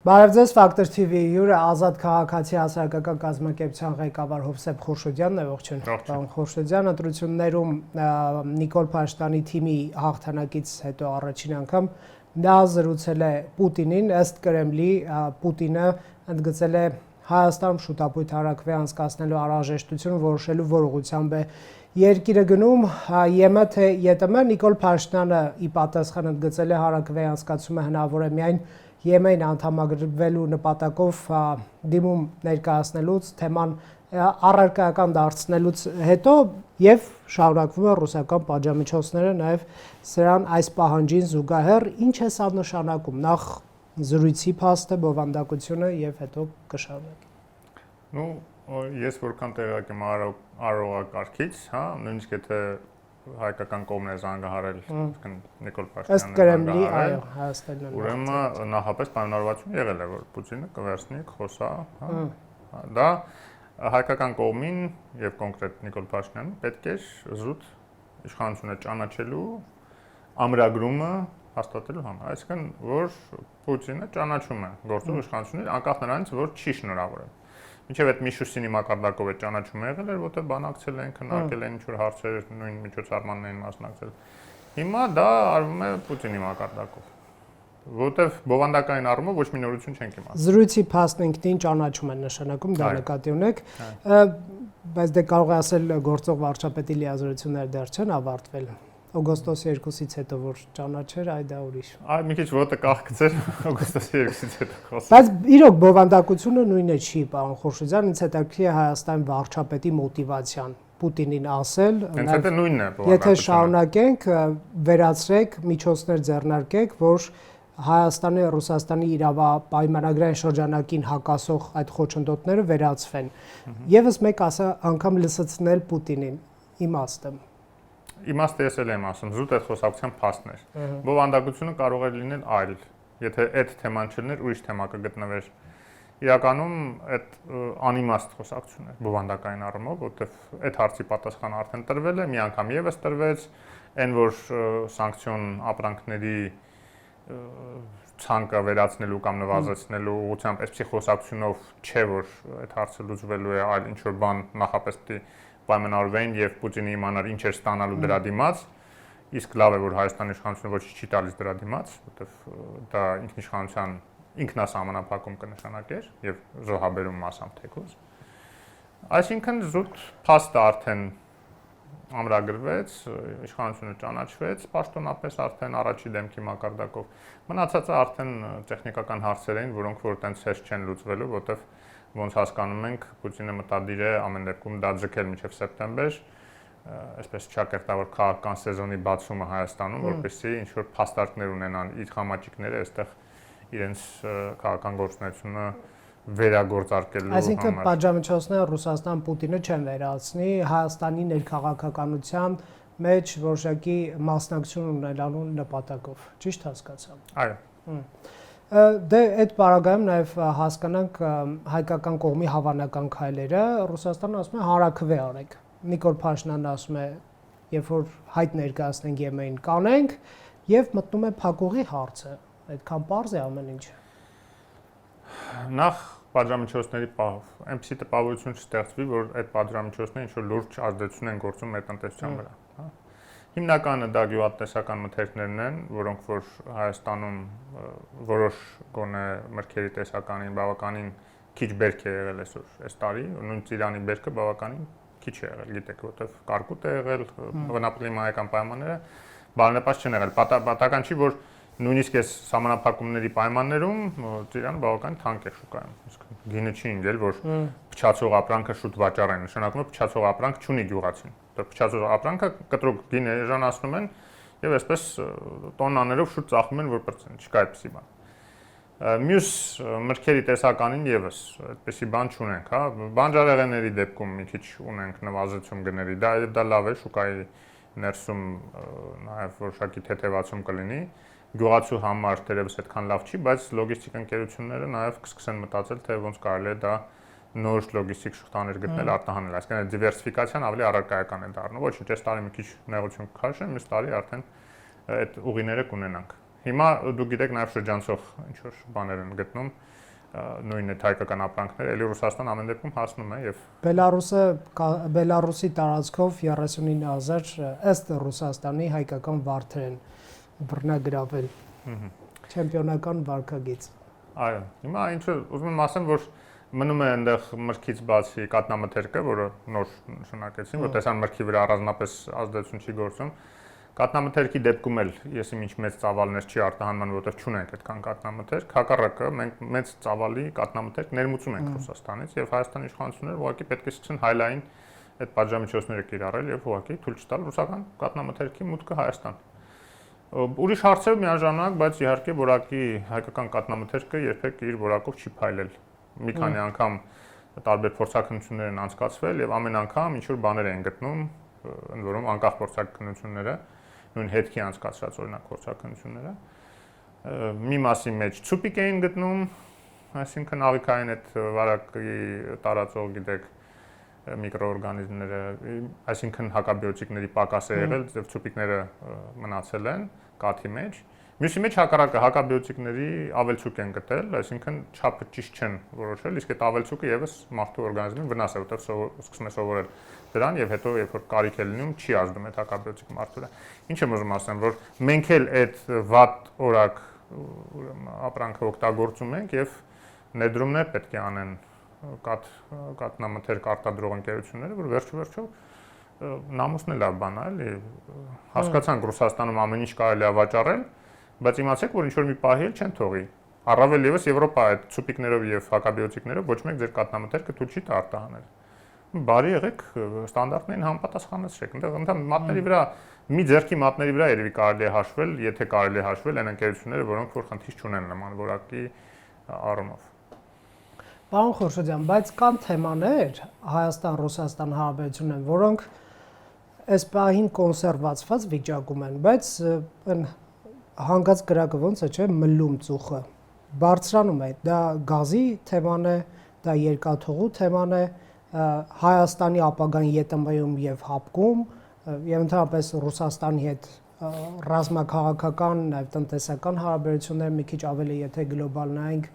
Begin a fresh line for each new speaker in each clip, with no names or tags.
Բարև ձեզ, Factor TV հյուրը Ազատ քաղաքացի հասարակական կազմակերպության ղեկավար Հովսեփ Խորշոդյանն է, ողջույն։ Պարոն Խորշոդյան, ընտրություններում Նիկոլ Փաշինյանի թիմի հաղթանակից հետո առաջին անգամ նա զրուցել է Պուտինին, ըստ Կրեմլի Պուտինը ընդգծել է Հայաստանում շուտապույտ հարակվի անցկացնելու անհրաժեշտությունը որոշելու որ ուղղությամբ է երկիրը գնում, ԵՄ թե ԵՏՄ Նիկոլ Փաշինյանը ի պատասխան ընդգծել է հարակվի անցկացումը հնարավոր է միայն ԵՄ-ին անդամագրվելու նպատակով դիմում ներկայացնելուց, թեման առարկայական դարձնելուց հետո եւ շարունակվում է ռուսական պատժամիջոցները, նաեւ սրան այս պահանջին զուգահեռ ինչ է սա նշանակում, նախ զրույցի փաստը, բովանդակությունը եւ հետո կշարունակի։
Ну, ես որքան տեղյակ եմ արարողակարգից, հա, նույնիսկ եթե հայկական կողմն է զանգահարել, Նիկոլ Փաշինյանը։
Ըստ Կրեմլի, այո, Հայաստանն է։
Ուրեմն նախապես պայմանավորվածություն եղել է, որ Պուտինը կվերցնի, խոսա, հա։ Դա հայկական կողմին եւ կոնկրետ Նիկոլ Փաշինյանին պետք է զուտ իշխանությունը ճանաչելու ամրագրումը հաստատելու համար։ Այսինքն, որ Պուտինը ճանաչում է գործող իշխանություններին, անկախ նրանից, որ չի շնորհավորել։ Մինչև այդ Միշուսինի մակարդակով է ճանաչումը եղել էր, որտեղ բանակցել են, քննարկել են ինչ-որ հարցեր, նույն միջոցառմաններին մասնակցել։ Հիմա դա արվում է Պուտինի մակարդակով, որտեղ բովանդակային առումով ոչ մի նորություն չենք իմացել։
Զրույցի փաստն ինքնին ճանաչում է նշանակում, դա նկատի ունեք, բայց դե կարող է ասել գործող վարչապետի լիազորությունները դեռ չեն ավարտվել։ Օգոստոսի 2-ից հետո որ ճանաչեր, այ դա ուրիշ։
Այ մի քիչ ոտը կախկցեր օգոստոսի 2-ից հետո խոսել։
Բայց իրոք բովանդակությունը նույնը չի, պարոն Խորշոդյան, ինձ հետաքրքիր է Հայաստանի վարչապետի մոտիվացիան Պուտինին ասել,
հենց դա նույնն է բովանդակությունը։
Եթե շարունակենք, վերացրեք, միջոցներ ձեռնարկեք, որ Հայաստանի Ռուսաստանի իրավապայմանագրային շրջանակին հակասող այդ խոչընդոտները վերացվեն։ Եվս մեկ անգամ լսեցնել Պուտինին, իմաստը։
Իմաստը ես էլ եմ ասում, զուտ այդ խոսակցության փաստն էր։ Բովանդակությունը կարող է լինել այլ, եթե այդ թեման չլիներ, ուրիշ թեմա կգտնվեր։ Իրականում այդ անիմաստ խոսակցություն է բովանդակային առումով, որովհետև այդ հարցի պատասխանը արդեն տրվել է, մի անգամ եւս տրվեց, այն որ սանկցիոն ապրանքների ցանկը վերացնելու կամ նվազեցնելու ուղղությամբ այսպիսի խոսակցությունով չէ, որ այդ հարցը լուծվելու է, այլ ինչ որ բան նախապես պետք է պայմանավորվեն եւ Պուտինը իմանար ինչ էր ստանալու դրա դիմաց, իսկ լավ է որ Հայաստանի իշխանությունը ոչինչ չի տալիս դրա դիմաց, որովհետեւ դա ինքնիշխանության ինքնասահմանափակում կնշանակեր եւ զոհաբերում մասամբ թեկուզ։ Այսինքն զուտ փաստը արդեն ամրագրվեց, իշխանությունը ճանաչվեց, պաշտոնապես արդեն առաջի դեմքի մակարդակով։ Մնացածը արդեն տեխնիկական հարցեր են, որոնք որ տենց հեշտ չեն լուծվելու, որովհետեւ ոնց հասկանում ենք, Պուտինը մտադիր է ամեն դեպքում դա ձգել մինչև սեպտեմբեր, այսպես չակերտավոր քաղաքական սեզոնի բացումը Հայաստանում, որպեսզի ինչ որ փաստարկներ ունենան իր խամաճիկները այստեղ իրենց քաղաքական գործունեությունը վերագործարկելու համար։
Այսինքն պատժամիջոցները Ռուսաստան Պուտինը չեն վերացնի, Հայաստանի ներքաղաքականության մեջ որոշակի մասնակցություն ունենալու նպատակով, ճիշտ հասկացա։
Այո։
Դե այդ պարագայում նաև հասկանանք հայկական կողմի հավանական քայլերը, Ռուսաստանը ասում է հարակվե արեք։ Նիկոլ Փաշինյանն ասում է, երբ որ հայտ ներկայացնենք ԵՄ-ին կանենք եւ մտնում է փակուղի հարցը։ Այդքան པարզ է ամեն ինչ։
Նախ պատժամիջոցների այնպիսի տպավորություն չստեղծվի, որ այդ պատժամիջոցները ինչ որ լուրջ ազդեցություն են գործում մեր տնտեսության վրա, հա։ Հիմնականը դա գյուղատնտեսական մթերքներն են, որոնք որ Հայաստանում որոշ գոնե մրգերի տեսականին բավականին քիչ բերք է եղել այս տարի, նույն Ծիրանի բերքը բավականին քիչ է եղել, գիտեք, որովհետև կարկուտ է եղել, բնապլիմայական պայմանները բարենպաստ չեն եղել։ Պատահական չի, որ նույնիսկ այս համանախապակումների պայմաններում Ծիրանը բավականին թանկ է շուկայում։ Իսկ գինը չի ինգել, որ փչացող ապրանքը շուտ վաճառ են, նշանակում է փչացող ապրանք չունի գյուղացին։ Փչացող ապրանքը կտրուկ գին էժանացնում են եւ այսպես տոննաներով շուտ ծախում են, որ պրծեն, չկա այդպիսի բան։ Մյուս մրգերի տեսականին եւս այդպիսի բան չունենք, հա, բանջարեղենների դեպքում մի քիչ ունենք նվազեցում գների, դա լավ է, շուկայի ներսում նաեւ որոշակի թեթևացում կլինի, գյուղացու համար դերևս այդքան լավ չի, բայց լոգիստիկ ընկերությունները նաեւ կսկսեն մտածել, թե ոնց կարելի է դա նոր լոգիստիկ շղթաներ գտնել, արտահանել, այսինքն դիվերսիֆիկացիան ավելի առարկայական է դառնում, ոչինչ այս տարի մի քիչ նեղություն կքաշեն, մյուս տարի արդեն այդ ուղիները կունենանք։ Հիմա դուք գիտեք նաև շրջանցող ինչ որ բաներ են գտնում նույն այդ հայկական ապրանքները, ելի Ռուսաստան ամեն դեպքում հասնում է եւ
Բելարուսի տարածքով 39000 ըստ Ռուսաստանի հայկական վարդեր են բռնագրավել։ Չեմպիոնական վարկագիծ։
Այո, հիմա ինչ ուզում եմ ասեմ, որ մնում է այնտեղ մրգից բացի կատնամթերքը, որը նոր նշանակեցին, որ տեսան մրգի վրա առանձնապես ազդեցություն չի գործում։ Կատնամթերքի դեպքում էլ ես ինչ մեծ ծավալներ չի արտահանման, որտեղ չունենք այդքան կատնամթերք, հակառակը մենք մեծ ծավալի կատնամթերք ներմուծում ենք Ռուսաստանից եւ Հայաստանի իշխանությունները ուղղակի պետք է սկսեն հայլային այդ պատժամիջոցները կիրառել եւ ուղղակի թույլ չտալ ռուսական կատնամթերքի մուտքը Հայաստան։ Ուրիշ հարցեր միաժամանակ, բայց իհարկե որակի հայկական կատնամթերքը երբեք իր որակով չի փայլել։ Մի քանի անգամ տարբեր փորձակնություններ են անցկացվել եւ ամեն անգամ ինչ որ բաներ են գտնում, ընդ որում անկախ փորձակնությունները, նույն հետքի անցկացրած օրինակ փորձակնությունները, մի մասի մեջ ցուպիկ էին գտնում, այսինքն աղիքային այդ վարակի տարածող գիտեք միկրոօրգանիզմները, այսինքն հակաբիոտիկների պակաս է եղել, եւ ցուպիկները մնացել են կաթի մեջ։ Մյուսի մեջ հակառակը հակաբիոտիկների ավելցուկ են գտել, այսինքն չափը ճիշտ չեն որոշել, իսկ այդ ավելցուկը եւս մարդու օրգանիզմին վնաս է, որտեղ սկսում է սովորել դրան եւ հետո երբ որ կարիք է լինում, չի ազդում այդ հակաբիոտիկ մարդու վրա։ Ինչ եմ ուզում ասեմ, որ մենք էլ այդ վատ օրակ ապրանքը օգտագործում ենք եւ ներդրումներ պետք է անեն կատնամթերք արտադրող ընկերությունները, որ վերջո նամուսն է լավ բան է, էլի հասկացանք Ռուսաստանում ամեն ինչ կարելի է վաճառել, բայց իմացեք, որ ինչ որ մի պահի էլ չեն թողի։ Առավել եւս Եվրոպա այդ ցուպիկներով եւ հակաբիոտիկներով ոչ մեկ ձեր կատնամթերքը թույլ չի տա արտահանել։ Բարի եղեք, ստանդարտներին համապատասխանեցրեք։ Այնտեղ մատների վրա մի ձեռքի մատների վրա երևի կարելի է հաշվել, եթե կարելի է հաշվել այն ընկերությունները, որոնք որ խնդիր չունեն նման որակի առումով։
Պարոն Խորշոդյան, բայց կան թեմաներ Հայաստան-Ռուսաստան հարաբերություններն, որոնք այս պահին կոնսերվացված վիճակում են, բայց հանգած գրակը ոնց է, չէ, մլում ծուխը բարձրանում է։ Դա գազի թեման է, դա երկաթուղու թեման է, Հայաստանի ապագան ԵՏՄ-ում եւ հապկում եւ ընդհանրապես Ռուսաստանի հետ ռազմաքաղաքական, նաեւ տնտեսական հարաբերություններ մի քիչ ավելի եթե գլոբալ նայենք,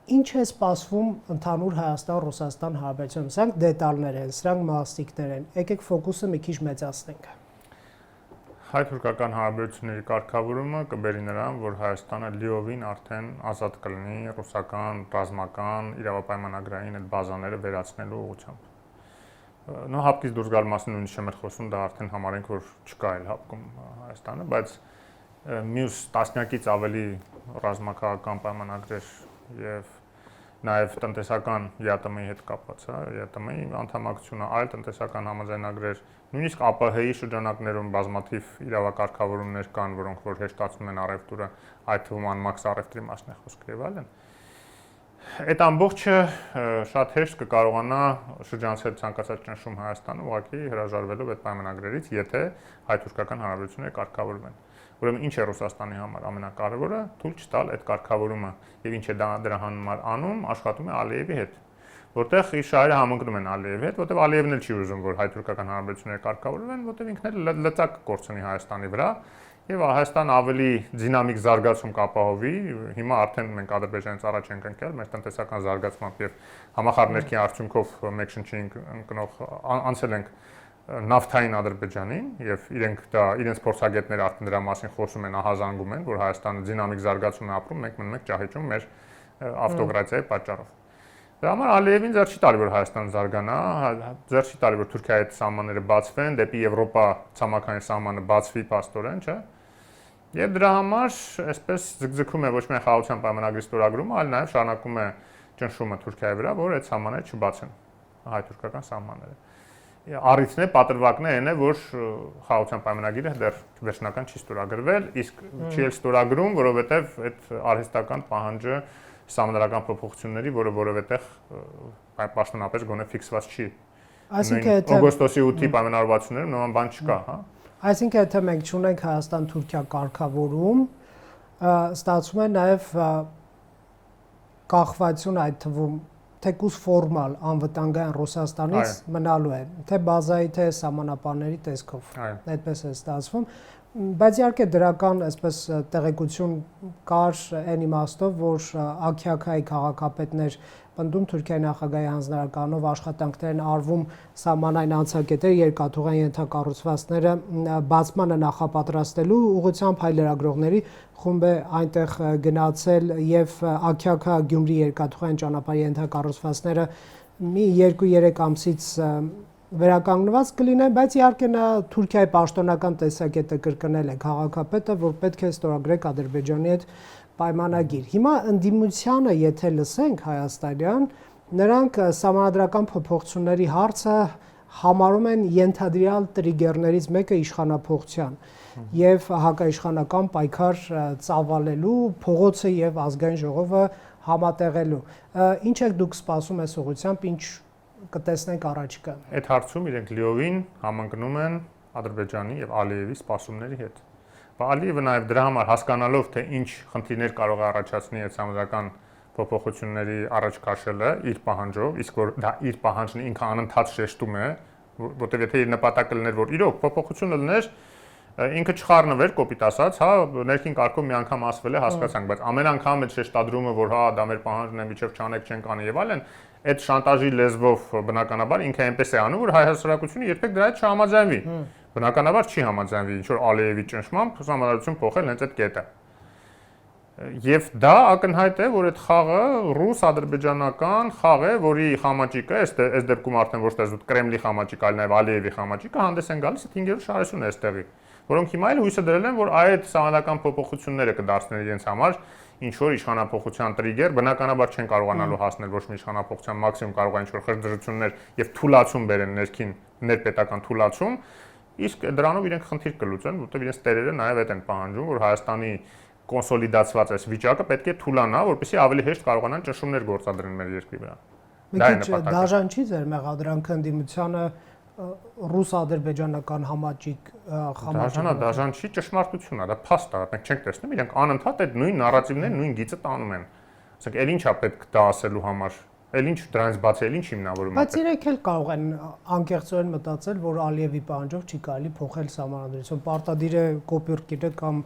ինչ է սպասվում ընդհանուր Հայաստան-Ռուսաստան հարաբերությունում։ Սրանք դետալներ են, սրանք մասնիկներ են։ Եկեք ֆոկուսը մի քիչ մեծացնենք։
Հայ-թուրքական հարաբերությունների կարգավորումը կբերի նրան, որ Հայաստանը լիովին արդեն ազատ կլինի ռուսական ռազմական իրավապայմանագրային այդ բազաները վերացնելու ուղղությամբ։ Նո հապկից դուրս գալ մասին նույնիսկ չեմ խոսում, դա արդեն համարենք, որ չկա էլ հապկում Հայաստանը, բայց մյուս տասնյակից ավելի ռազմաքաղաքական պայմանագրեր եւ նաև տնտեսական ԵԱՏՄ-ի հետ կապված, ԵԱՏՄ-ի անդամակցությունը, այլ տնտեսական համաձայնագրեր, նույնիսկ ԱՊՀ-ի շրջանակներում բազմաթիվ իրավակարգավորումներ կան, որոնք որ հեշտացնում են առևտուրը, այդ թվում անմաքս առևտրի մասն է խոսքը եւ այլն։ Այդ ամբողջը շատ հեշտ կկարողանա շրջանցել ցանկացած ճնշում Հայաստանը, ուղղակի հրաժարվելով այդ պայմանագրերից, եթե հայ-թուրքական հարաբերությունները կարգավորվեն։ Ուրեմն ինչ է Ռուսաստանի համար ամենակարևորը, թույլ չտալ այդ կարգավորումը եւ ինչ է դրա համար անում, աշխատում է Ալիևի հետ, որտեղ իր շահերը համընկնում են Ալիևի հետ, որտեղ Ալիևն էլ չի ուզում, որ հայ-թուրքական հարաբերությունները կարգավորվեն, որտեղ ինքն էլ լծակ կորցնի Հայաստանի վրա եւ Հայաստան ավելի դինամիկ զարգացում կապահովի։ Հիմա արդեն մենք Ադրբեջանից առաջ ենք ընկել մեր տնտեսական զարգացմամբ եւ համախառն ներքին արդյունքով մեկ շնչի ընկնող անցել ենք նավթային Ադրբեջանին եւ իրենք դա իրենց փորձագետները արդեն դրա մասին խոսում են, ահազանգում են, որ Հայաստանը դինամիկ զարգացում է ապրում, մենք մնում ենք ճահիճում մեր ավտոկրատիայի պատճառով։ Դրա համար Ալիևին ձեռ չի տալի, որ Հայաստանը զարգանա, ձեռ չի տալի, որ Թուրքիայի հետ սահմանները բացվեն, դեպի Եվրոպա ցամաքային սահմանը բացվի փաստորեն, չէ՞։ Եվ դրա համար այսպես ձգձգում է ոչ միայն խաղաղության պայմանագրի ստորագրումը, այլ նաև շարունակում է ճնշումը Թուրքիայի վրա, որ այդ սահմանները չբացեն, հայ-թուրքական սահմանները։ Առիթն է, պատրվակն է այն է, որ խաղաղության պայմանագիրը դեռ վերջնական չի ստորագրվել, իսկ չի էլ ստորագրում, որովհետև այդ արհեստական պահանջը սահմանադրական փոփոխությունների, որը որովհետև պաշտոնապես գոնե ֆիքսված չի։ Այսինքն օգոստոսի 8-ի պայմանավորվածություններում նման բան չկա, հա։
Այսինքն եթե մենք չունենք Հայաստան-Թուրքիա կարգավորում, ստացվում է նաև կախվածություն այդ թվում թեկուզ ֆորմալ անվտանգային Ռուսաստանից մնալու է, թե բազայի, թե սահմանապանների տեսքով։ Այդպես է ստացվում։ Բայց իհարկե դրական այսպես տեղեկություն կար այն իմաստով, որ Աքյաքայի քաղաքապետներ պնդում Թուրքիայի նախագահի հանձնարարականով աշխատանքներ են արվում սահմանային անցակետեր երկաթուղային ենթակառուցվածքները բացմանը նախապատրաստելու ուղղությամբ հայ լրագրողների խումբ է այնտեղ գնացել եւ Աքյաքա-Գյումրի երկաթուղային ճանապարհի ենթակառուցվածքները մի 2-3 ամսից վերականգնված կլինեն, բայց իհարկե նա Թուրքիայի պաշտոնական տեսակետը կրկնել է քաղաքապետը, որ պետք է ստորագրեք Ադրբեջանի հետ պայմանագիր։ Հիմա ընդդիմությանը, եթե լսենք հայաստանյան, նրանք սահմանադրական փոփոխությունների հարցը համարում են ենթադրյալ տրիգերներից մեկը իշխանափոխության եւ հակաիշխանական պայքար ծավալելու, փողոցը եւ ազգային ժողովը համատեղելու։ Ինչ եք դուք սպասում այս ուղղությամբ, ինչ կտեսնենք առաջիկա։
Այդ հարցում իրենք լիովին համընկնում են Ադրբեջանի եւ Ալիևի սպասումների հետ։ Ալիևը նաեւ դրա համար հասկանալով թե ինչ խնդիրներ կարող է առաջացնի այդ համազգական փոփոխությունների առաջ քաշելը իր պահանջով, իսկ որ դա իր պահանջն ինքը անընդհատ շեշտում է, որտեղ եթե իր նպատակը լիներ, որ իրոք փոփոխությունը լիներ, ինքը չխառնվեր, կոպիտ ասած, հա, ներքին կարգով մի անգամ ասվել է, հասկացանք, բայց ամեն անգամ այդ շեշտադրումը, որ հա, դա մեր պահանջն է, միջև չանեք, չենք անի եւ այլն, այդ շանտաժի լեզվով բնականաբար ինքը այնպես է անում, որ հայ հասարակությունը երբեք դրա հետ չհամաձայնվի։ Բնականաբար չի համաձայնվի ինչ որ Ալիևի ճնշմամբ համալրություն փոխել հենց այդ կետը։ Եվ դա ակնհայտ է, որ այդ խաղը ռուս-ադրբեջանական խաղ է, որի խամաճիկը, այս դեպքում արդեն ոչ թե Կրեմլի խամաճիկ, այլ նաև Ալիևի խամաճիկը հանդես են գալիս 5-րդ շարժուն է այստեղի, որոնք հիմա էլ հույսը դրել են, որ այդ սահմանական փոփոխությունները կդարձնեն իրենց համար ինչ որ իշխանափոխության տրիգեր, բնականաբար չեն կարողանալու հասնել ոչ մի իշխանափոխության, մաքսիմում կարող է ինչ որ խրձրություններ եւ թուլացում բերեն ներքին ներպետական թուլացում, իսկ դրանով իրենք խնդիր կլուծեն, որտեղ իրենց տերերը նաեւ այդ են պահանջում, որ Հայաստանի կոնսոլիդացված այս վիճակը պետք է թուլանա, որպեսզի ավելի հեշտ կարողանան ճնշումներ գործադրեն մեր երկրի վրա։
Դա է նպատակը։ Դաժան չի ձեր մեղադրանքը ընդդիմությանը ռուս-ադրբեջանական համաճիկ
դաժան չի, ճշմարտությունն է, դա փաստ է, մենք չենք տեսնում, իրենք անընդհատ այդ նույն նարատիվներն, նույն գիծը տանում են։ Ասենք, էլ ինչա պետք դա ասելու համար, էլ ինչ դրանից բացի, էլ ինչ հիմնավորում է։
Բայց իրենք էլ կարող են անկեղծորեն մտածել, որ Ալիևի պահանջով չի կարելի փոխել սահմանադրություն, պարտադիր է կոպիռ կամ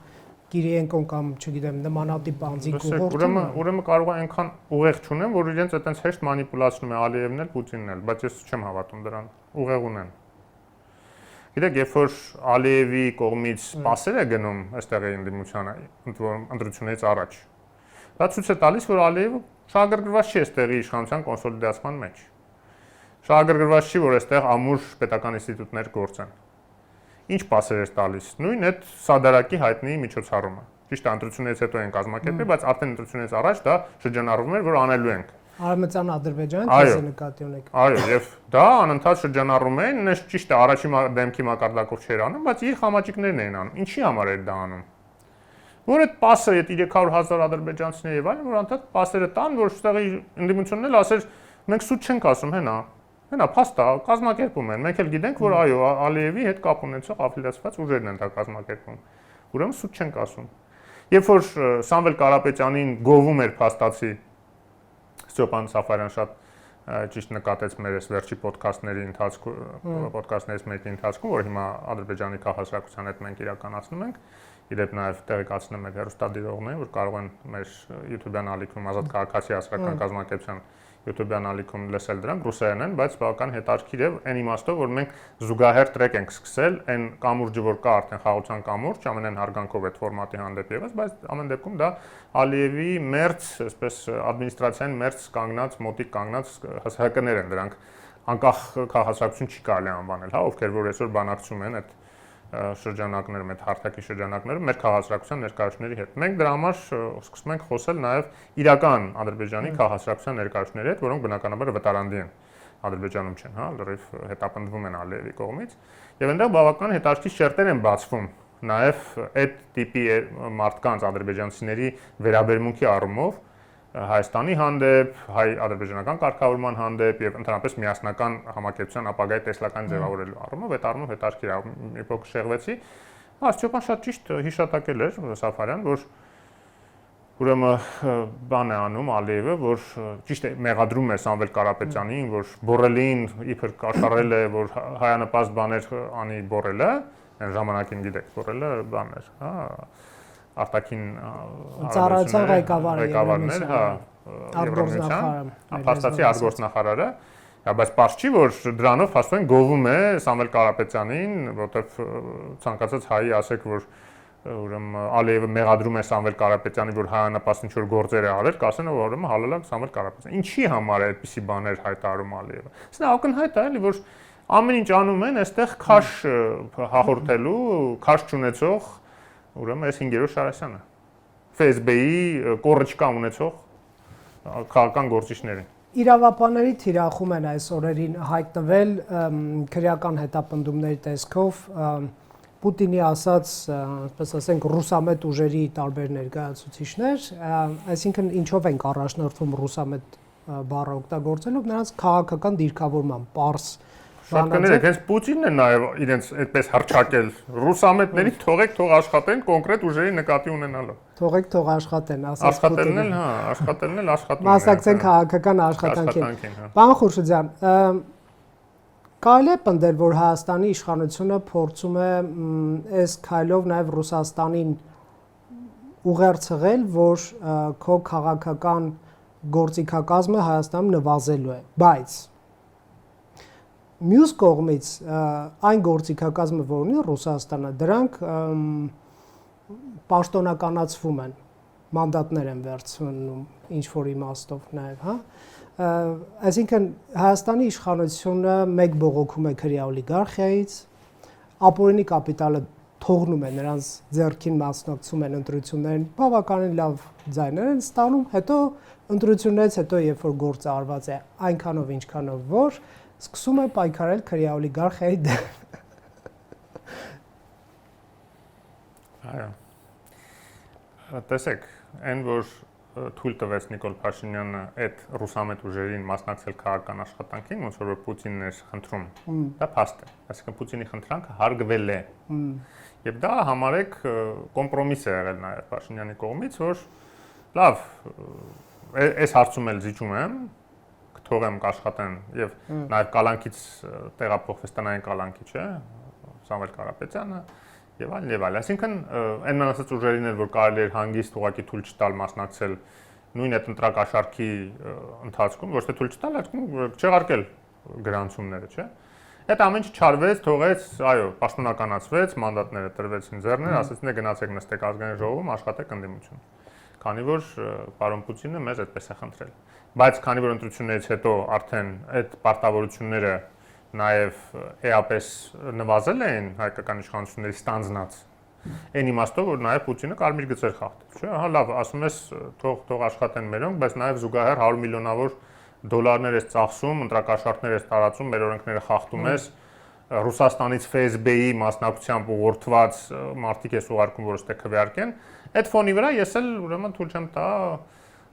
Կիրիենկոն կամ, չգիտեմ, նմանատիպ անձինք ուղղորդում։
Ուրեմն կարող է այնքան ուղեղ չունեն, որ իրենց այտենց հեշտ մանիպուլացնում է Ալիևն էլ, Պուտինն էլ, բայց ես չեմ հավատում դրան։ Ուղեղ ունեն։ Գիտեք, երբ որ Ալիևի կողմից սպասեր է գնում այստեղի ընդդիմությանը, ընտրությունից առաջ, դա ցույց է տալիս, որ Ալիևը շահագրգռված չի այստեղի իշխանության կոնսոլիդացման մեջ։ Շահագրգռված չի, որ այստեղ ամուր պետական ինստիտուտներ գործեն։ Ինչ պասեր էր տալիս։ Նույն այդ Սադարակի հայտնի միջոցառումը։ Ճիշտ է, ընտրությունից հետո են կազմակերպել, բայց արդեն ընտրությունից առաջ դա շրջանառվում էր, որ անելու ենք։
Արևմտյան Ադրբեջանը քեզ նկատի ունեք։
Այո, եւ դա անընդհատ շրջանառում էին, նշ ճիշտ է, առաջի դեմքի մակարդակով չէր անում, բայց իր խամաճիկներն էին անում։ Ինչի համար էր դա անում։ Որ այդ պասը, այդ 300,000 ադրբեջանցիներ եւ այլն, որ անընդհատ պասերը տան, որ այստեղի ընդդիմությունն էլ ասեր, մենք սուտ չենք ասում, հենա, փաստա, կազմակերպում են։ Մենք էլ գիտենք, որ այո, Ալիևի հետ կապ ունեցող աֆիլիացված ուժերն են դա կազմակերպում։ Ուրեմն սուտ չենք ասում։ Երբ որ Սամվել Կարապետյանին գովում էր փաստացի Ստեփան Սաֆարյան շատ ճիշտ նկատեց մեր այս վերջի ոդքասթների ընթացքում, ոդքասթներից մեկի ընթացքում, որ հիմա Ադրբեջանի քաղաքացիության հետ մենք իրականացնում ենք, իրենք նաև տեղեկացնում են հեռուստադիտողներին, որ կարող են մեր YouTube-յան ալիքում Ազատ քաղաքացի հասարակական կազմակերպության YouTube-յան ալիքում լսել դրանք, ռուսերեն են, բայց բավական հետաքրքիր է այն իմաստով, որ մենք զուգահեռ տրեք ենք սկսել այն կամուրջը, որ կա արդեն խաղաղության կամուրջ, ամենայն հարգանքով այդ ֆորմատի հանդեպ ևս, բայց ամեն դեպքում դա Ալիևի մերձ, այսպես ադմինիստրացիային մերձ կանգնած, մոտիկ կանգնած հասարակներ են դրանք, անկախ քաղաքացիություն չի կարելի անվանել, հա, ովքեր որ այսօր բանակցում են այդ շրջանակներում, այդ հարթակի շրջանակներում մեր քաղաքացիական ներկայացուցիչների հետ։ Մենք դրա համար սկսում ենք խոսել նաև իրական Ադրբեջանի քաղաքացիական ներկայացուցիչների հետ, որոնք բնականաբար վտարանդի են Ադրբեջանում չեն, հա, լրիվ հետապնդվում են Ալիևի կողմից, եւ այնտեղ բավական հետաքրքիր շերտեր են բացվում նաև այդ տիպի մարդկանց ադրբեջանցիների վերաբերմունքի առումով Հայաստանի հանդեպ, հայ-ադրբեջանական կարգավորման հանդեպ եւ ընդհանրապես միասնական համակերպության ապագայի տեսլական ձևավորելու առումով այդ առումով հետաքրքիր է, մի փոքր շեղվեցի։ Ստեփան շատ ճիշտ հիշատակել էր Սաֆարյան, որ ուրեմն բան է անում Ալիևը, որ ճիշտ է մեղադրում է Սամվել Կարապետյանին, որ Բորելին իբր կաշառել է, որ հայանպաստ բաներ անի Բորելը, Այն ժամանակին գիտեք, որելը բան էր, հա, արտաքին
ծառայության
ղեկավարներ, հա,
արտգործնախարարը,
փաստացի արտգործնախարարը, բայց պարզ չի, որ դրանով հաստատեն գովում է Սամվել Կարապետյանին, որտեվ ցանկացած հայի ասեք, որ ուրեմն Ալիևը մեղադրում է Սամվել Կարապետյանին, որ հայանապաստ ինչ-որ գործեր է արել, կասեն, որ ուրեմն հալել է Սամվել Կարապետյանին։ Ինչի համար է այդպիսի բաներ հայտարարում Ալիևը։ Սա ակնհայտ է, էլի, որ ամեն ինչ անում են այստեղ քաշ հաղորդելու, քաշ չունեցող, ուրեմն այս 5-րդ Շարասյանը։ FSB-ի կորրճկա ունեցող քաղաքական գործիչներին։
Իրավապանների թիրախում են այս օրերին հայտնվել քրեական հետապնդումների տեսքով Պուտինի ասած, այսպես ասենք, ռուսամետ ուժերի տարբեր ներկայացուցիչներ, այսինքն ինչով են առաջնորդվում ռուսամետ բառը օգտագործելով նրանց քաղաքական դիրքավորման պարզ
Շատ կներեք, հենց Պուտինն է նաև իրենց այդպես հռչակել ռուսամետների թող աշխատեն կոնկրետ ուժերի նկատի ունենալով։
Թող աշխատեն, ասած
Պուտինը։ Աշխատելն էլ, հա, աշխատելն էլ աշխատում է։
Մասնակցեն քաղաքական աշխատանքին։ Պարոն Խուրշիդյան, կարելի է պնդել, որ Հայաստանի իշխանությունը փորձում է այս քայլով նաև Ռուսաստանին ուղերձել, որ քո քաղաքական գործիքակազմը Հայաստանում նվազելու է, բայց մյուս կողմից այն գործիքակազմը, որ ունի Ռուսաստանը, դրանք պաշտոնականացվում են, մանդատներ են վերցնում ինչ-որ իմաստով նաև, հա։ Այսինքն Հայաստանի իշխանությունը մեկ բողոքում է քրեա օլիգարխիայից, ապօրինի կապիտալը թողնում է նրանց ձեռքին մասնակցում են ընտրություններին, բավականին լավ ձայներ են ստանում, հետո ընտրություններից հետո երբ որ գործը արված է այնքանով ինչքանով որ սկսում է պայքարել քրեա օլիգարխիայի դեմ։
Այո։ Տեսեք, այն որ թույլ տվեց Նիկոլ Փաշինյանը այդ ռուսամետ ուժերին մասնակցել քաղաքական աշխատանքին, ոնց որ Պուտինն էր խնդրում, դա փաստ է։ Այսինքն Պուտինի խնդրանքը հարգվել է։ Եվ դա համարեք կոմպրոմիս է եղել նաև Փաշինյանի կողմից, որ լավ, այս հարցում էլ զիջում եմ, թողեմ կաշխատեն եւ նաեւ կալանքից տեղափոխվեց տնային կալանքի, չէ, Սամվել Կարապետյանը եւ այլն եւ այլն։ Այսինքն այն մնացած ուժերին էլ որ կարելի էր հանգիստ ուղակի թույլ չտալ մասնակցել նույն այդ ընտրակաշարքի ընթացքում, ոչ թե թույլ չտալ, այլ չեղարկել գրանցումները, չէ։ Այդ ամեն ինչ չարվեց, թողեց, այո, պաշտոնականացվեց, մանդատները տրվեցին ձեռներ, ասեցին գնացեք նստեք ազգային ժողովում, աշխատեք ընդդիմություն։ Քանի որ պարոն Պուտինը մեզ այդպես է խնդրել։ Բայց քանի որ ընտրություններից հետո արդեն այդ պարտավորությունները նաև էապես նվազել են հայկական իշխանությունների ստանձնած, այն իմաստով որ նաև Պուտինը կարմիր գծեր խախտեց, չէ՞։ Հա լավ, ասում ես թող աշխատեն մերոնք, բայց նաև զուգահեռ 100 միլիոնավոր դոլարներ ես ծախսում, ընտրակաշառքներ ես տարածում, մեր օրենքները խախտում ես, Ռուսաստանից FSB-ի մասնակցությամբ ուղղորդված մարդիկ ես ուղարկում, որ ստե քվեարկեն, այդ ֆոնի վրա ես էլ ուրեմն թույլ չեմ տա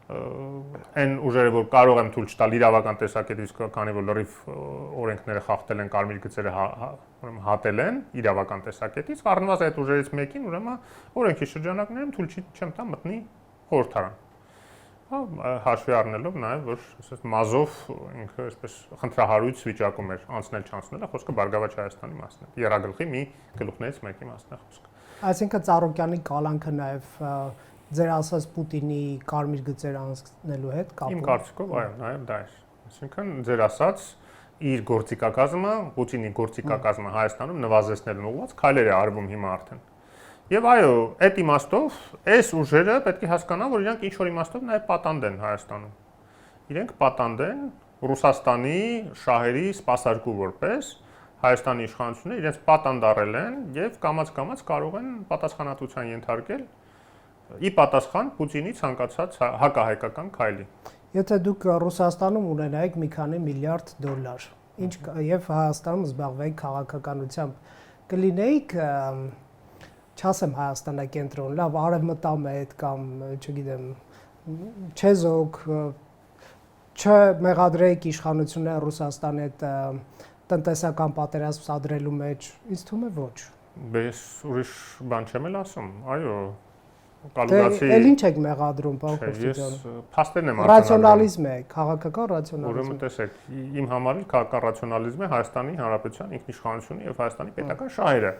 այն ուժերը, որ կարող եմ թույլ չտալ իրավական տեսակետից, քանի որ լրիվ օրենքները խախտել են, կարմիր գծերը ուրեմն հատել են իրավական տեսակետից, առնվազն այդ ուժերից մեկին ուրեմն օրենքի շրջանակներում թույլ չեմ տա մտնի խորհրդարան։ Հաշվի առնելով նաև որ ասես մազով ինքը այսպես խնդրահարույց վիճակում էր անցնել չանցնելը, խոսքը Բարգավաճ Հայաստանի մասն է։ Եռագլխի մի գլուխներից մեկի մասն է խոսքը։
Այսինքն Ծառուկյանի կալանքը նաև ձեր ասած Պուտինի կարմիր գծեր անցնելու հետ կապ ունի։ Իմ
կարծիքով այո, նաև դա է։ Այսինքն ձեր ասած իր գործիքակազմը, Պուտինի գործիքակազմը Հայաստանում նվազեցնելուն ուղղված քայլեր է արվում հիմա արդեն։ Եվ այո, այդ իմաստով այս ուժերը պետք է հասկանան, որ իրանք ինչ-որ իմաստով նաև պատանդ են Հայաստանում։ Իրենք պատանդ են Ռուսաստանի շահերի սպասարկու որպես Հայաստանի իշխանությունները իրենց պատանդ առել են եւ կամաց-կամաց կարող են պատասխանատվության ենթարկել ի պատասխան Պուտինի ցանկացած հակահայկական քայլի։
Եթե դուք Ռուսաստանում ունենայիք մի քանի միլիարդ դոլար, ինչ եւ Հայաստանում զբաղվեիք քաղաքականությամբ, կլինեիք չասեմ Հայաստանակենտրոն, լավ, արևմտամետ կամ, չգիտեմ, չեզոք, չմեղադրեիք իշխանությունները Ռուսաստանի հետ տնտեսական պատերազմ սադրելու մեջ, ինձ թվում է ոչ։
Ես ուրիշ բան չեմ էլ ասում, այո, կալուգացի։
Էլ ինչ եք մեղադրում, պարոն Խուրշիդյան։
Ես փաստերն եմ
ռացիոնալիզմ է, քաղաքական ռացիոնալիզմ։
Ուրեմն տեսեք, իմ համար քաղաքական ռացիոնալիզմը Հայաստանի Հանրապետության ինքնիշխանությունը եւ Հայաստանի պետական շահերը։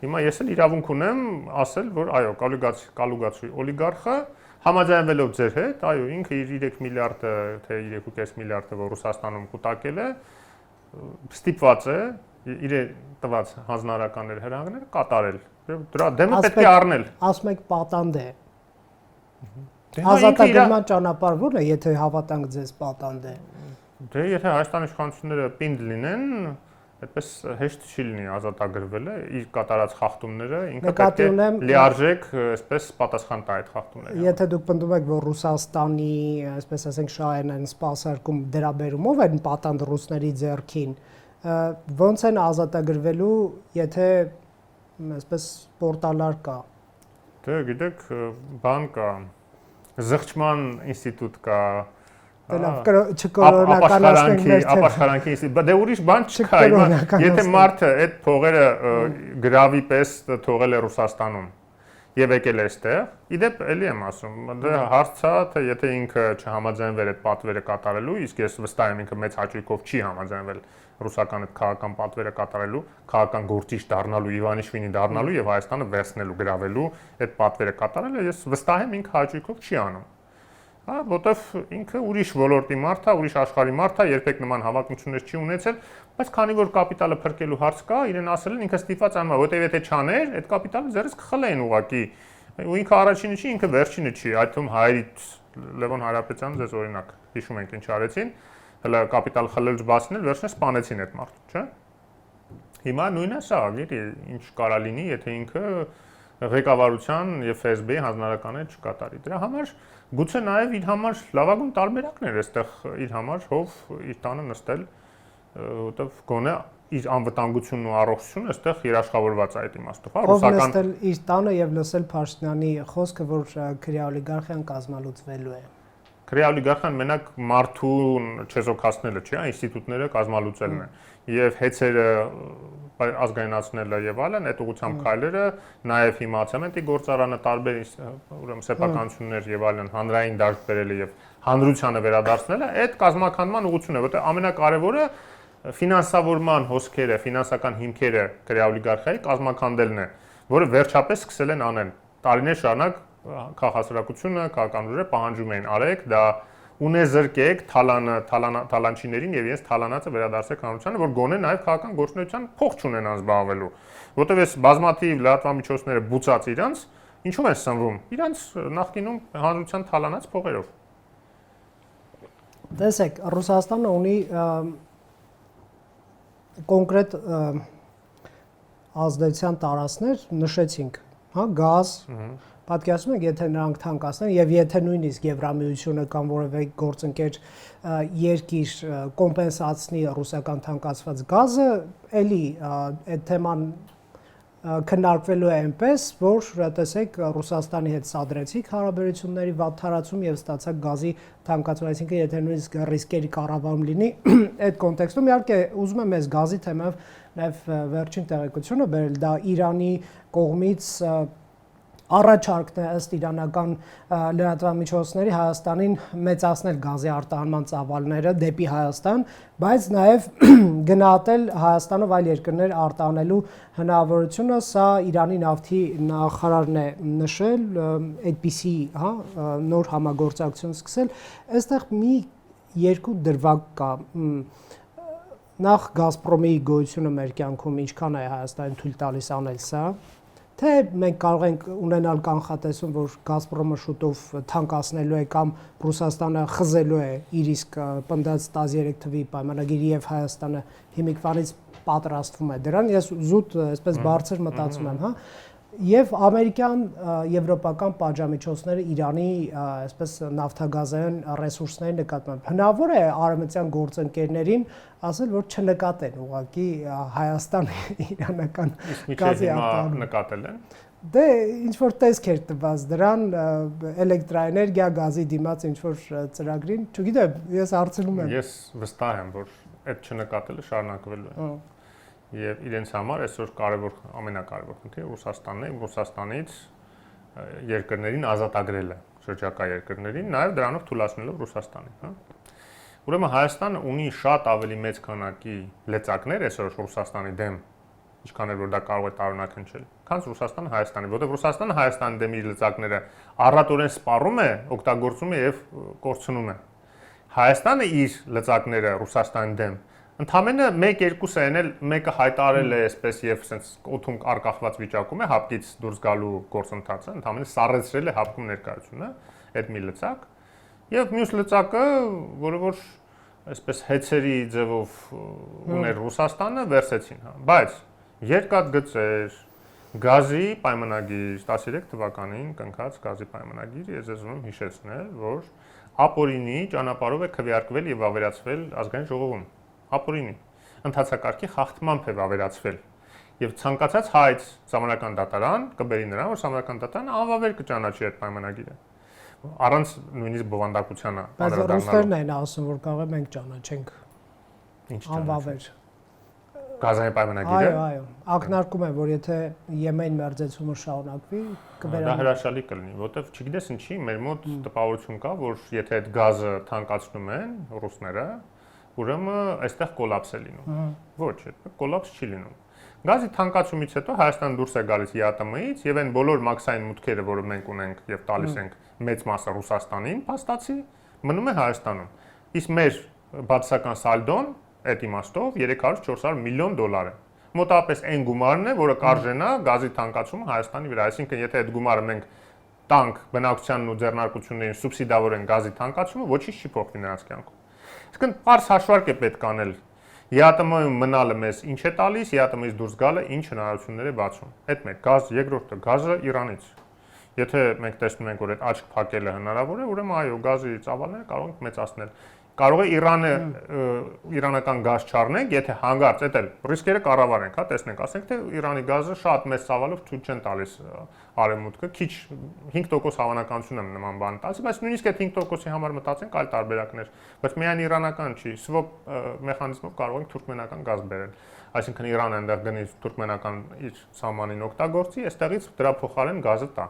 Հիմա ես էլ իրավունք ունեմ ասել, որ այո, Կալուգացուի օլիգարխը համաձայնվելով ձեր հետ, այո, ինքը իր 3 միլիարդը, թե 3.5 միլիարդը, որ Ռուսաստանում կուտակել է, ստիպված է իր տված հանձնարարականներ հրահանգները կատարել։ Դրա դեմը պետք է առնել։
Ասում եք պատանդ է։ Ազատագրման ճանապարհ ո՞րն է, եթե հավատանք ձեզ պատանդ է։
Դե եթե Հայաստանի իշխանությունները պինդ լինեն, այդպես հեշտ չի լինի ազատագրվելը, իր կատարած խախտումները ինքը պետք է լիարժեք, այսպես պատասխան տա այդ խախտումներին։
Եթե դուք պնդում եք, որ Ռուսաստանի, այսպես ասենք, շահերն են սպասարկում դրա բերումով են պատանդ ռուսների ձեռքին, ո՞նց են ազատագրվելու, եթե այսպես պորտալար կա։
Դե գիտեք, բան կա, զղջման ինստիտուտ կա, ապաշխարանքի ինստիտուտ, դե ուրիշ բան չկա, եթե մարդը այդ փողերը գրավի պես թողել է Ռուսաստանում եւ եկել է այստեղ, իդեպ էլի եմ ասում, դե հարցա, թե եթե ինքը չհամաձայնվեր այդ պատվերը կատարելու, իսկ ես վստահ եմ ինքը մեծ հաճույքով չի համաձայնվել ռուսական այդ քաղաքական պատվերը կատարելու, քաղաքական գործիչ դառնալու, Իվանիշվիլի դառնալու եւ Հայաստանը վերցնելու, գրավելու այդ պատվերը կատարելը, ես վստահ եմ ինքը հաճույքով չի անում։ Հա, որտեվ ինքը ուրիշ ոլորտի մարդ է, ուրիշ աշխարհի մարդ է, երբեք նման հավակնություններ չի ունեցել, բայց քանի որ կապիտալը փրկելու հարց կա, իրեն ասել են ինքը ստիպված անում է, որտեվ եթե չաներ, այդ կապիտալը ձերս կխլեին ուղակի։ Ու ինքը առաջինը չի, ինքը վերջինը չի, այդ թվում հայրից Լևոն Հարապետյանը ձեզ օրինակ հիշում եք ինչ արեցին, հələ կապիտալ խլելուց բացնել, վերջինը սպանեցին այդ մարդուն, չէ՞։ Հիմա նույնը սա, գիտի, ինչ կարա լինի, եթե ինքը ղեկավարության եւ ՖՍԲ-ի հանձնարարականները չկատարի։ Դրա համար գուցե նաեւ իր համար լավագույն տարբերակն էր այստեղ իր համար հով իր տանը նստել, որտեվ գոնե իր անվտանգությունն ու առողջությունը այստեղ երաշխավորված է այդ իմաստով, հա,
ռուսական նստել իր տանը եւ լսել Փաշինյանի խոսքը, որ քրեա օլիգարխիան կազմալուծվելու է։
Քրեա օլիգարխիան մենակ մարդուն չեզոքացնելը չէ, ինստիտուտները կազմալուծելն է եւ հեծերը ազգայնացնելը եւ այլն, այդ ուղղությամբ քայլերը, նաեւ հիմա ցեմենտի գործարանը տարբեր ուրեմն սեփականություններ եւ այլն հանրային դաշտ բերելը եւ հանրությանը վերադարձնելը, այդ կազմակերպման ուղղությունն է, որտեղ ամենակարևորը ֆինանսավորման հոսքերը, ֆինանսական հիմքերը քրեա օլիգարխիայի կազմակերպելն է, որը վերջապես սկսել են անել։ Տարիներ շարունակ քաղաքասրակությունը, քաղաքական ուժերը պահանջում էին արեք, դա ունեզրկեք թալանչիներին եւ իրենց թալանածը վերադարձեք հանրությանը, որ գոնե նաեւ քաղաքական գործունեության փող չունենան զբաղվելու։ Որտեւ այս բազմաթիվ լրատվամիջոցները բուծած իրանց ինչու են սնվում։ Իրանց նախկինում հանրության թալանած փողերով։
Տեսեք, Ռուսաստանը ունի կոնկրետ ազդեցության տարածքներ, նշեցինք, հա, գազ, պատկերացնում եք, եթե նրանք թանկացնեն եւ եթե նույնիսկ Եվրամիությունը կամ որևէ գործընկեր երկիր կոմպենսացնի ռուսական թանկացված գազը, էլի այդ թեման քննարկվելու է այնպես, որ տեսեք Ռուսաստանի հետ սադրեցիք հարաբերությունների վատթարացում եւ ստացակ գազի թանկացում, այսինքն եթե նույնիսկ ռիսկերի կառավարում լինի, այդ կոնտեքստում իհարկե ուզում եմ այս գազի թեմայով նաեւ վերջին տեղեկությունը բերել, դա Իրանի կողմից առաջարկն է ըստ իրանական լրատվամիջոցների Հայաստանին մեծացնել գազի արտահանման ծավալները դեպի Հայաստան, բայց նաև գնահատել Հայաստանով այլ երկրներ արտահանելու հնարավորությունը, սա Իրանի նավթի նախարարն է նշել, այդպիսի, հա, նոր համագործակցություն սկսել, այստեղ մի երկու դրվագ կա, նախ Գազպրոմի գոյությունը մեր կյանքում ինչքան է Հայաստանին թույլ տալիս անել սա, թե մենք կարող ենք ունենալ կանխատեսում, որ Գազպրոմը շուտով թանկացնելու է կամ Ռուսաստանը խզելու է իր իսկ պնդած 13 թվի պայմանագիրը եւ Հայաստանը հիմիկվանից պատրաստվում է դրան, ես զուտ այսպես բարձր մտածում եմ, հա, եւ ամերիկյան, եվրոպական պատժամիջոցները Իրանի այսպես նավթագազային ռեսուրսների նկատմամբ հնարավոր է արևմտյան գործընկերներին ասել, որ չնկատեն ուղղակի Հայաստանի իրանական գազի արտահանում
նկատել են։
Դե ինչ որ տեսք էր տված դրան էլեկտրաէներգիա գազի դիմաց ինչ որ ծրագրին, չգիտեմ, ես հարցնում եմ։
Ես վստահ եմ, որ այդ չնկատելը շարունակվելու է։ Եվ իրենց համար այսօր կարևոր ամենակարևոր խնդիրը Ռուսաստանն է, Ռուսաստանից երկրներին ազատագրելը, շրջակա երկրներին, նաև դրանով թույլատնելով Ռուսաստանին, հա։ Ուրեմն Հայաստանը ունի շատ ավելի մեծ քանակի լծակներ այսօր Ռուսաստանի դեմ, ինչքան էլ որ դա կարող է տարօրինակ հնչել, քան Ռուսաստանը Հայաստանի, որտեղ Ռուսաստանը Հայաստանի դեմ իր լծակները առատորեն սպառում է, օգտագործում է եւ կորցնում է։ Հայաստանը իր լծակները Ռուսաստանի դեմ ընդամենը 1-2 են էլ մեկը հայտարել է այսպես եւ ասենց օթում արկախված վիճակում է հապկից դուրս գալու գործընթացը, ընդամենը սառեցրել է հապկում ներկայությունը, այդ մի լծակ եւ մյուս լծակը, որը որ այսպես հեծերի ձևով ուներ Ռուսաստանը, վերցեցին, հա, բայց երկաթ գծեր, գազի պայմանագիր 13 թվականին կնքած գազի պայմանագիր, ես ձեզ ուզում հիշեցնել, որ ապօրինի ճանապարհով է քվեարկվել եւ ավերացվել ազգային ժողովում։ Ապօրինի ընթացակարգի խախտմամբ է ավերացվել եւ ցանկացած հայց սահմանական դատարան կբերի նրան, որ սահմանական դատարանը անվավեր կճանաչի այդ պայմանագիրը առանց նույնիսկ բովանդակությանը
անդրադառնալու։ Բայց ռուսներն են ասում, որ կարող է մենք ճանաչենք անվավեր
գազային պայմանագիրը։
Այո, ակնարկում է, որ եթե Եմեն մերձեցումը շարունակվի, կվերանա։
Դա հրաշալի կլինի, որտեվ չգիտես ինչի, մեր մոտ տպավորություն կա, որ եթե այդ գազը թանկացնում են ռուսները, ուրեմն այստեղ կոլապս է լինում։ Ոչ, կոլապս չի լինում։ Գազի թանկացումից հետո Հայաստան դուրս է գալիս ԵԱՏՄ-ից եւ այն բոլոր մաքսային մուտքերը, որը մենք ունենք եւ տալիս ենք մեծ մասը Ռուսաստանին, փաստացի մնում է Հայաստանում։ Իսկ մեր բացասական սալդոն այդ իմաստով 300-400 միլիոն դոլար է։ Մոտավորապես այն գումարն է, որը կարժենա գազի թանկացումը Հայաստանի վրա, այսինքն եթե այդ գումարը մենք տանք բնակչությանն ու ձեռնարկություններին սուբսիդավորեն գազի թանկացումը, ոչինչ չի փոխվի նրանց կյանքում։ Իսկն պարզ հաշվարկ է պետք անել։ ԵԱՏՄ-ում մնալը մեզ ինչ է տալիս, ԵԱՏՄ-ից դուրս գալը ինչ հնարավորություններ է բացում։ Այդ մեկ գազ, երկրորդը գազը Իրանից։ Եթե մենք տեսնում ենք, որ այդ աչք փակելը հնարավոր է, ուրեմն այո, գազի ծավալները կարող ենք մեծացնել։ Կարող է Իրանը իրանական գազ չառնենք, եթե հանգարց այդ էլ ռիսկերը կառավարենք, հա, տեսնենք, ասենք թե Իրանի գազը շատ մեծ ծավալով ցույց չեն տալիս արևմուտքը, քիչ 5% հավանականություն եմ նման բան տալիս, բայց նույնիսկ այդ 5%-ի համար մտածենք այլ տարբերակներ, բայց միայն իրանական չի, swap մեխանիզմով կարող ենք թուրքմենական գազ բերել, այսինքն Իրանը այնտեղ գնի թուրքմենական իր սահմանին օգտագործի, այստեղից դրա փոխարեն գազը տա,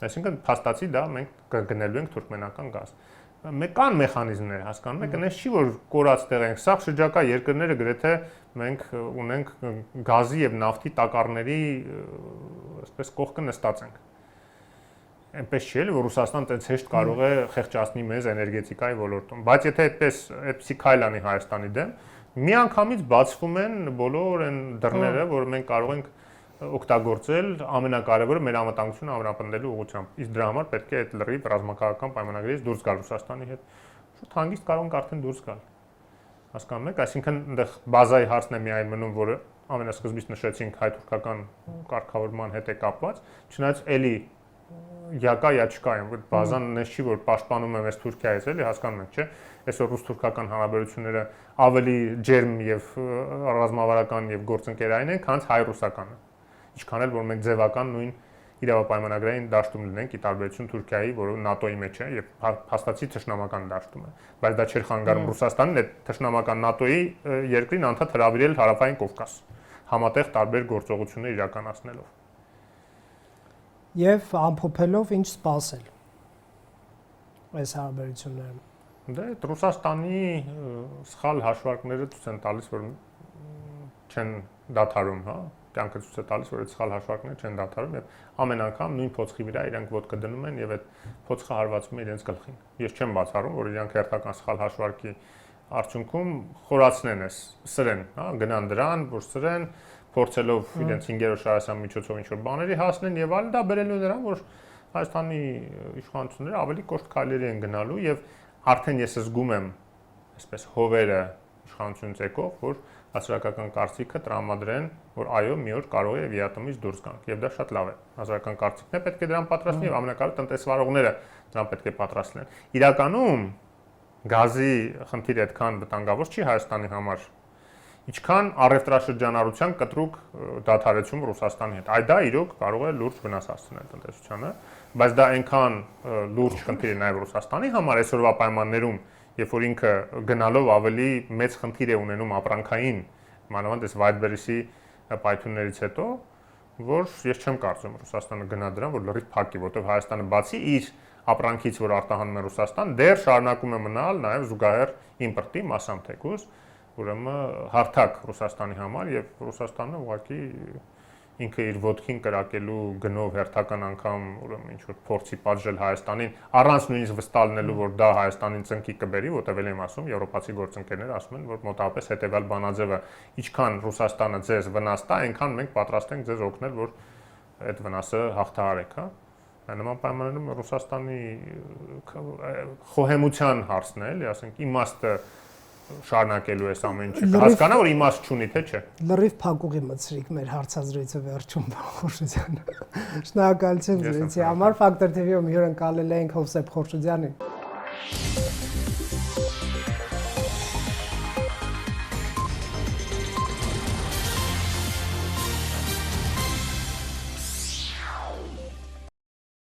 այսինքն փաստացի դա մենք կգնելու ենք թուրքմենական գազ։ Մենք կան մեխանիզմներ, հասկանում եք, այնպես չի որ կորած տեղ ենք, սա շրջակա երկրները գրեթե մենք ունենք գազի եւ նավթի տակառների այսպես կողքը նստած ենք։ Այնպես չի էլ որ Ռուսաստանը այդպես հեշտ կարող է խեղճացնի մեզ էներգետիկայի ոլորտում, բայց եթե այդպեսի քայլ անի Հայաստանի դեմ, միանգամից բացվում են բոլոր այն դռները, որ մենք կարող ենք օգտագործել ամենակարևորը մեր անվտանգությունը ամրապնդելու ուղղությամբ։ Իսկ դրա համար պետք է այդ լրիվ ռազմական պայմանագրից դուրս գալ Ռուսաստանի հետ։ Շուտ հանգիստ կարող ենք արդեն դուրս գալ։ Հասկանում եք, այսինքն այնտեղ բազայի հարցն է միայն մնում, որը ամենասկզբից նշեցինք հայ-թուրքական կարգավորման հետ է կապված, չնայած էլի յակա յա չկա, այդ բազան նես չի որ պաշտպանում է մեզ Թուրքիայից, էլի հասկանում եք, չէ՞։ Այսօր ռուս-թուրքական հարաբերությունները ավելի ջերմ եւ ռազմավարական եւ գործընկերային են, քան հայ-ռուսականը։ Ինչքան էլ որ մենք ձևական նույն իրավապայմանագրային դաշտում լինենք, ի տարբերություն Թուրքիայի, որը ՆԱՏՕ-ի մեջ է եւ փաստացի թշնամական դաշտում է, բայց դա չէր խանգարում Ռուսաստանին այդ թշնամական ՆԱՏՕ-ի երկրին անդադ հրավիրել Հարավային Կովկաս, համատեղ տարբեր գործողություններ իրականացնելով։
Եվ ամփոփելով ինչ սпасել այս հարաբերություններում։
Դե Ռուսաստանի սխալ հաշվարկները ցույց են տալիս, որ չեն դադարում, հա, կյանքը ցույց է տալիս, որ այդ սխալ հաշվարկները չեն դադարում եւ ամեն անգամ նույն փոცხի վրա իրանք ոտքը դնում են եւ այդ փոცხը հարվածում է իրենց գլխին։ Ես չեմ բացառում, որ իրանք հերթական սխալ հաշվարկի արդյունքում խորացնեն այս սրեն, հա, գնան դրան, որ սրեն, փորձելով իրենց 5-րդ շարասյան միջոցով ինչ-որ բաների հասնեն եւ այլն, դա բերելու նրան, որ Հայաստանի իշխանությունները ավելի կոշտ քայլերի են գնալու եւ արդեն ես զգում եմ այսպես հովերը իշխանությունից եկող, որ հասարակական կարծիքը տրամադրեն, որ այո, մի օր կարող է ԵԱՏՄ-ից դուրս գանք եւ դա շատ լավ է։ Հասարակական կարծիքն է պետք է դրան պատրաստվի եւ ամենակարևորը տնտեսվարողները դրան պետք է պատրաստ լինեն։ Իրականում գազի խնդիրը այդքան վտանգավոր չի Հայաստանի համար, ինչքան առևտրաշրջանառության կտրուկ դադարեցում Ռուսաստանի հետ։ Այդ դա իրոք կարող է լուրջ վնաս հասցնել տնտեսությանը, բայց դա այնքան լուրջ խնդիր է նաեւ Ռուսաստանի համար այսօրվա պայմաններում, երբ որ ինքը գնալով ավելի մեծ խնդիր է ունենում ապրանքային, մանավանդ այս Վայլդբերիսի պայթյուններից հետո, որ ես չեմ կարծում Ռուսաստանը գնա դրան, որ լրիվ փակի, որտեղ Հայաստանը բացի իր ապրանքից, որ արտահանում է Ռուսաստան, դեռ շարունակում է մնալ նաեւ զուգահեռ իմպորտի մասամբ թեկուզ ուրեմն հարթակ Ռուսաստանի համար եւ Ռուսաստանը ուղղակի ինքը իր ոտքին կրակելու գնով հերթական անգամ ուրեմն ինչ որ փորձի պատժել Հայաստանին առանց նույնիսկ վստահելու որ դա Հայաստանին ծնկի կբերի, որտեղ էլ եմ ասում եվրոպացի գործընկերները ասում են որ մոտավորապես հետեւյալ բանաձևը ինչքան Ռուսաստանը ձեզ վնաս տա, այնքան մենք պատրաստ ենք ձեզ օգնել որ այդ վնասը հաղթահարեք, հա։ Նման պայմաններում Ռուսաստանի խոհեմության հարցն է, էլի, ասենք իմաստը շարունակելու այս ամեն ինչը։ Հասկանա որ իմաստ չունի, թե չէ։
Լրիվ փակուղի մտցրիք մեր հարցազրույցը վերջում Խորշուդյան։ Շնորհակալություն ձեզ համար Factor TV-ում հյուրընկալել ենք Հովսեփ Խորշուդյանին։